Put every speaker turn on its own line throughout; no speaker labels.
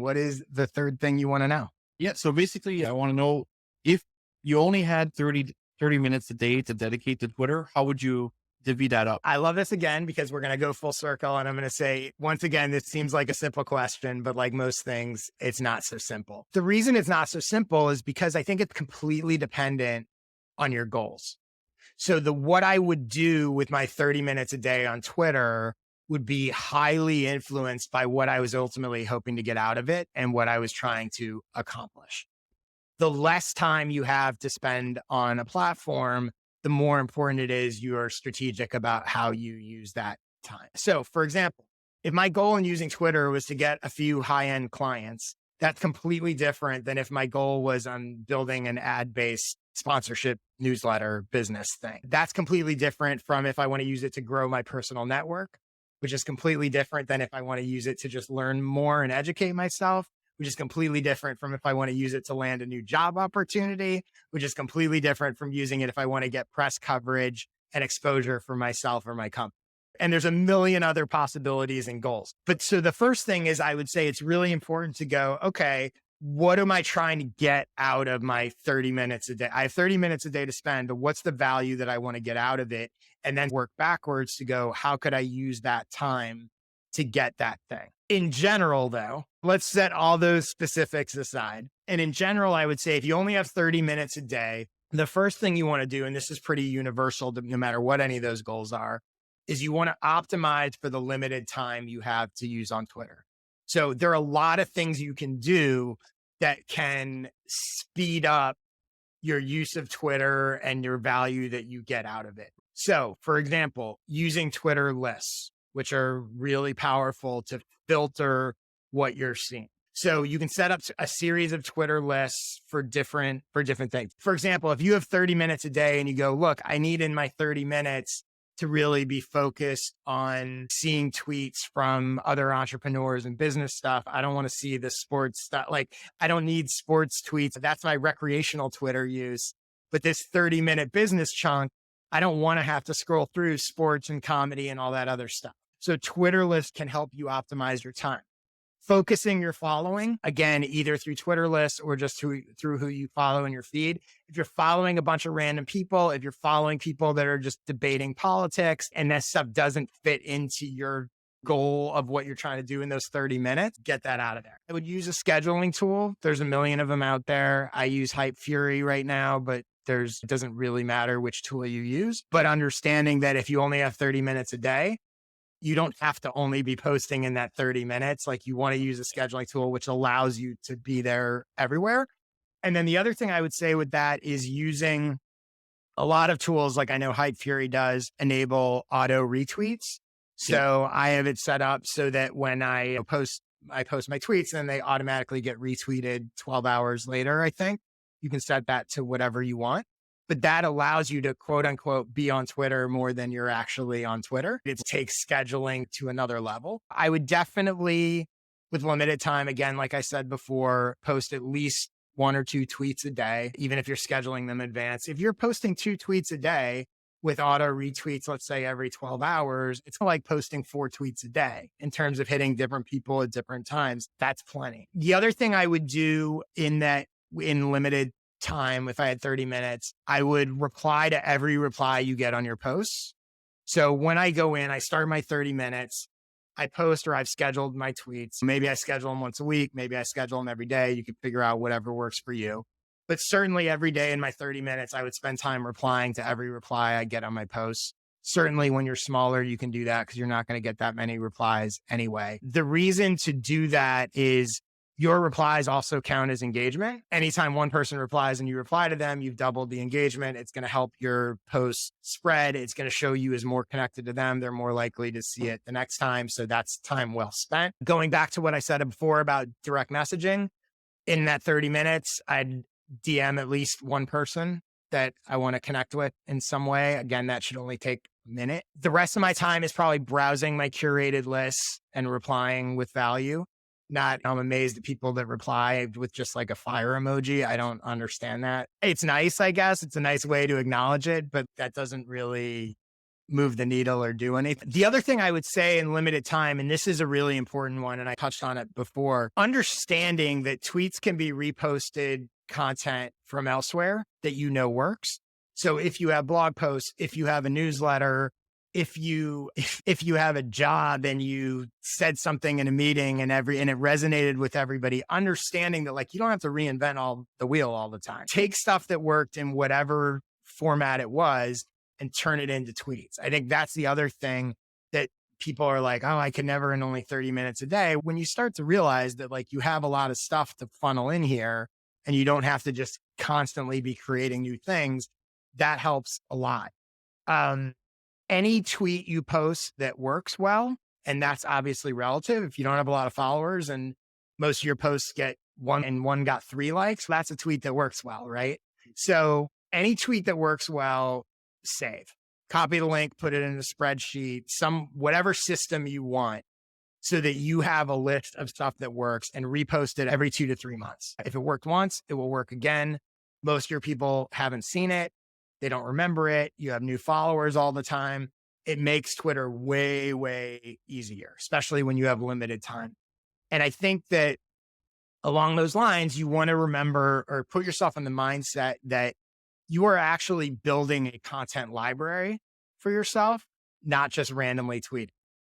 What is the third thing you want to know?
Yeah. So basically, I want to know if you only had 30 minutes a day to dedicate to Twitter, how would you divvy that up?
I love this again because we're going to go full circle. And I'm going to say, once again, this seems like a simple question, but like most things, it's not so simple. The reason it's not so simple is because I think it's completely dependent on your goals. So what I would do with my 30 minutes a day on Twitter would be highly influenced by what I was ultimately hoping to get out of it and what I was trying to accomplish. The less time you have to spend on a platform, the more important it is you are strategic about how you use that time. So, for example, if my goal in using Twitter was to get a few high-end clients, that's completely different than if my goal was on building an ad-based sponsorship newsletter business thing. That's completely different from if I want to use it to grow my personal network, which is completely different than if I want to use it to just learn more and educate myself, which is completely different from if I want to use it to land a new job opportunity, which is completely different from using it if I want to get press coverage and exposure for myself or my company. And there's a million other possibilities and goals. But so the first thing is I would say it's really important to go, okay, what am I trying to get out of my 30 minutes a day? I have 30 minutes a day to spend, but what's the value that I want to get out of it? And then work backwards to go, how could I use that time to get that thing? In general, though, let's set all those specifics aside. And in general, I would say if you only have 30 minutes a day, the first thing you want to do, and this is pretty universal no matter what any of those goals are, is you want to optimize for the limited time you have to use on Twitter. So there are a lot of things you can do that can speed up your use of Twitter and your value that you get out of it. So, for example, using Twitter lists, which are really powerful to filter what you're seeing. So you can set up a series of Twitter lists for different things. For example, if you have 30 minutes a day and you go, look, I need in my 30 minutes to really be focused on seeing tweets from other entrepreneurs and business stuff. I don't want to see the sports stuff. Like, I don't need sports tweets. That's my recreational Twitter use. But this 30-minute business chunk, I don't want to have to scroll through sports and comedy and all that other stuff. So Twitter lists can help you optimize your time. Focusing your following, again, either through Twitter lists or just through who you follow in your feed. If you're following a bunch of random people, if you're following people that are just debating politics and that stuff doesn't fit into your goal of what you're trying to do in those 30 minutes, get that out of there. I would use a scheduling tool. There's a million of them out there. I use Hype Fury right now, but it doesn't really matter which tool you use. But understanding that if you only have 30 minutes a day, you don't have to only be posting in that 30 minutes. Like, you want to use a scheduling tool, which allows you to be there everywhere. And then the other thing I would say with that is using a lot of tools. Like, I know Hype Fury does enable auto retweets. So I have it set up so that when I post my tweets and they automatically get retweeted 12 hours later, I think. You can set that to whatever you want. But that allows you to, quote unquote, be on Twitter more than you're actually on Twitter. It takes scheduling to another level. I would definitely, with limited time, again, like I said before, post at least 1 or 2 tweets a day, even if you're scheduling them in advance. If you're posting 2 tweets a day with auto retweets, let's say every 12 hours, it's like posting 4 tweets a day in terms of hitting different people at different times. That's plenty. The other thing I would do in limited time, if I had 30 minutes, I would reply to every reply you get on your posts. So when I go in, I start my 30 minutes, I post, or I've scheduled my tweets. Maybe I schedule them once a week. Maybe I schedule them every day. You can figure out whatever works for you. But certainly every day in my 30 minutes, I would spend time replying to every reply I get on my posts. Certainly when you're smaller, you can do that because you're not going to get that many replies anyway. The reason to do that is your replies also count as engagement. Anytime one person replies and you reply to them, you've doubled the engagement. It's going to help your post spread. It's going to show you as more connected to them. They're more likely to see it the next time. So that's time well spent. Going back to what I said before about direct messaging, in that 30 minutes, I'd DM at least one person that I want to connect with in some way. Again, that should only take a minute. The rest of my time is probably browsing my curated lists and replying with value. I'm amazed at people that reply with just like a fire emoji. I don't understand that. It's nice, I guess. It's a nice way to acknowledge it, but that doesn't really move the needle or do anything. The other thing I would say in limited time, and this is a really important one, and I touched on it before, understanding that tweets can be reposted content from elsewhere that works. So if you have blog posts, if you have a newsletter, if you have a job and you said something in a meeting and it resonated with everybody, understanding that like you don't have to reinvent the wheel all the time. Take stuff that worked in whatever format it was and turn it into tweets. I think that's the other thing that people are like, oh, I can never in only 30 minutes a day. When you start to realize that like you have a lot of stuff to funnel in here and you don't have to just constantly be creating new things, that helps a lot. Any tweet you post that works well, and that's obviously relative. If you don't have a lot of followers and most of your posts get one and one got 3 likes, that's a tweet that works well, right? So any tweet that works well, save. Copy the link, put it in a spreadsheet, whatever system you want, so that you have a list of stuff that works and repost it every 2 to 3 months. If it worked once, it will work again. Most of your people haven't seen it. They don't remember it. You have new followers all the time. It makes Twitter way, way easier, especially when you have limited time. And I think that along those lines, you want to remember or put yourself in the mindset that you are actually building a content library for yourself, not just randomly tweeting.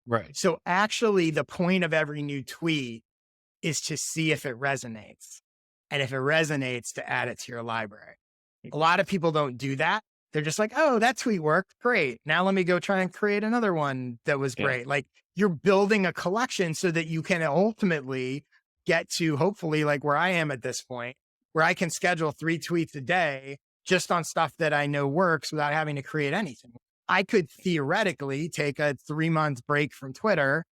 Right.
So actually the point of every new tweet is to see if it resonates. And if it resonates, to add it to your library. A lot of people don't do that. They're just like, oh, that tweet worked. Great. Now let me go try and create another one that was great. Like you're building a collection so that you can ultimately get to hopefully like where I am at this point, where I can schedule 3 tweets a day just on stuff that I know works without having to create anything. I could theoretically take a 3-month break from Twitter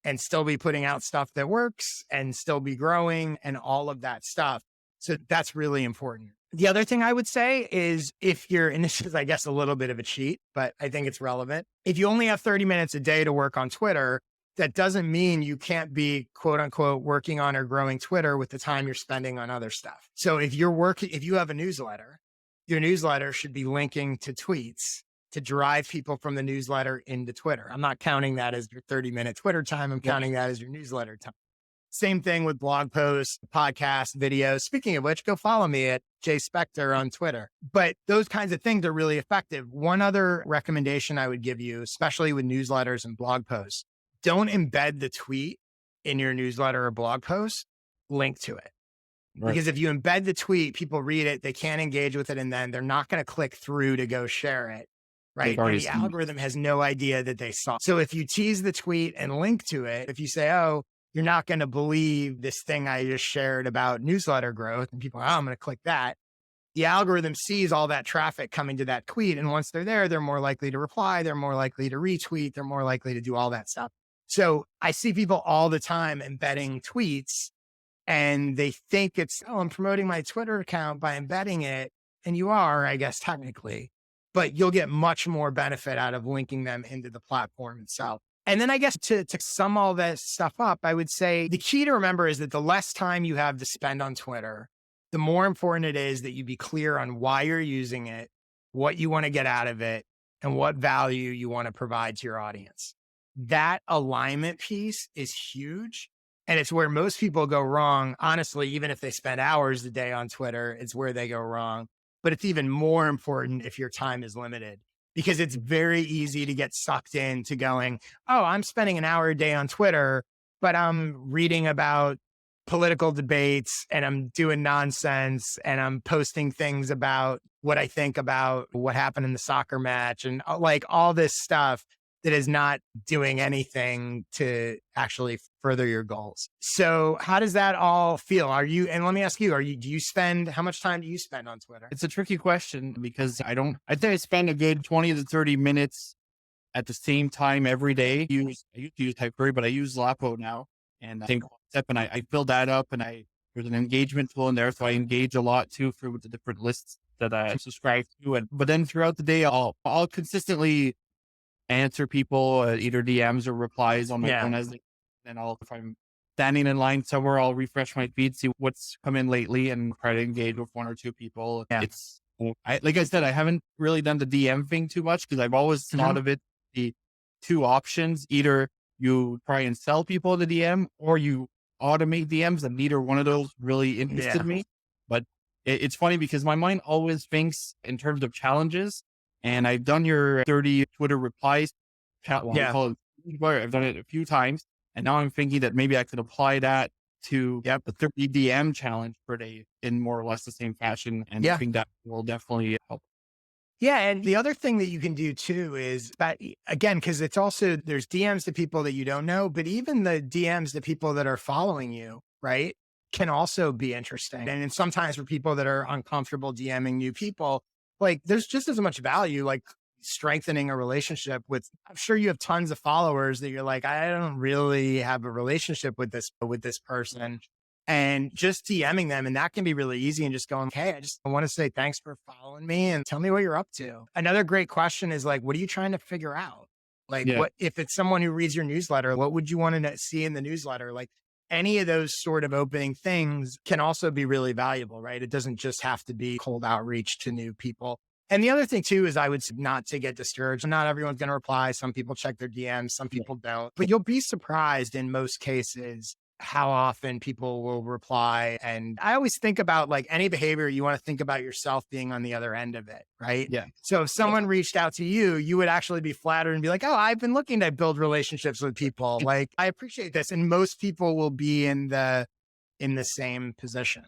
and still be putting out stuff that works and still be growing and all of that stuff. So that's really important. The other thing I would say is and this is, I guess, a little bit of a cheat, but I think it's relevant. If you only have 30 minutes a day to work on Twitter, that doesn't mean you can't be quote unquote working on or growing Twitter with the time you're spending on other stuff. So if you have a newsletter, your newsletter should be linking to tweets to drive people from the newsletter into Twitter. I'm not counting that as your 30-minute Twitter time. I'm counting that as your newsletter time. Same thing with blog posts, podcasts, videos. Speaking of which, go follow me at Josh Spector on Twitter. But those kinds of things are really effective. One other recommendation I would give you, especially with newsletters and blog posts, don't embed the tweet in your newsletter or blog post, link to it. Right. Because if you embed the tweet, people read it, they can't engage with it, and then they're not going to click through to go share it. Right. And the algorithm has no idea that they saw. So if you tease the tweet and link to it, if you say, oh, you're not going to believe this thing I just shared about newsletter growth, and people, I'm going to click that. The algorithm sees all that traffic coming to that tweet. And once they're there, they're more likely to reply. They're more likely to retweet. They're more likely to do all that stuff. So I see people all the time embedding tweets and they think I'm promoting my Twitter account by embedding it. And you are, I guess, technically, but you'll get much more benefit out of linking them into the platform itself. And then I guess to sum all that stuff up, I would say the key to remember is that the less time you have to spend on Twitter, the more important it is that you be clear on why you're using it, what you want to get out of it, and what value you want to provide to your audience. That alignment piece is huge. And it's where most people go wrong. Honestly, even if they spend hours a day on Twitter, it's where they go wrong. But it's even more important if your time is limited, because it's very easy to get sucked into going, oh, I'm spending an hour a day on Twitter, but I'm reading about political debates and I'm doing nonsense and I'm posting things about what I think about what happened in the soccer match and like all this stuff that is not doing anything to actually further your goals. So how does that all feel? And let me ask you, how much time do you spend on Twitter?
It's a tricky question because I think I spend a good 20 to 30 minutes at the same time every day. I used to use Typequery, but I use Lapo now. And I think and I fill that up and there's an engagement tool in there. So I engage a lot too through the different lists that I subscribe to. But then throughout the day, I'll consistently answer people, either DMs or replies on my phone and if I'm standing in line somewhere, I'll refresh my feed, see what's come in lately and try to engage with 1 or 2 people. Yeah. Like I said, I haven't really done the DM thing too much because I've always
Mhm.
thought of it the two options. Either you try and sell people the DM or you automate DMs, and neither one of those really interested
Yeah.
me. But it's funny because my mind always thinks in terms of challenges. And I've done your 30 Twitter replies well, we
Yeah.
call it. I've done it a few times. And now I'm thinking that maybe I could apply that to
Yep.
the 30 DM challenge per day in more or less the same fashion. And I
Yeah.
think that will definitely help.
Yeah, and the other thing that you can do too is that again, because it's also there's DMs to people that you don't know, but even the DMs to people that are following you, right, can also be interesting. And then sometimes for people that are uncomfortable DMing new people, like there's just as much value, like strengthening a relationship with. I'm sure you have tons of followers that you're like, I don't really have a relationship with this person, and just DMing them. And that can be really easy and just going, hey, I just want to say thanks for following me and tell me what you're up to. Another great question is like, what are you trying to figure out? Like,
Yeah.
what if it's someone who reads your newsletter, what would you want to see in the newsletter? Like, any of those sort of opening things can also be really valuable, right? It doesn't just have to be cold outreach to new people. And the other thing too is I would not to get discouraged. Not everyone's going to reply. Some people check their DMs, some
Yeah.
people don't. But you'll be surprised in most cases how often people will reply. And I always think about like any behavior, you want to think about yourself being on the other end of it, right?
Yeah.
So if someone reached out to you, you would actually be flattered and be like, oh, I've been looking to build relationships with people. Like, I appreciate this. And most people will be in the same position.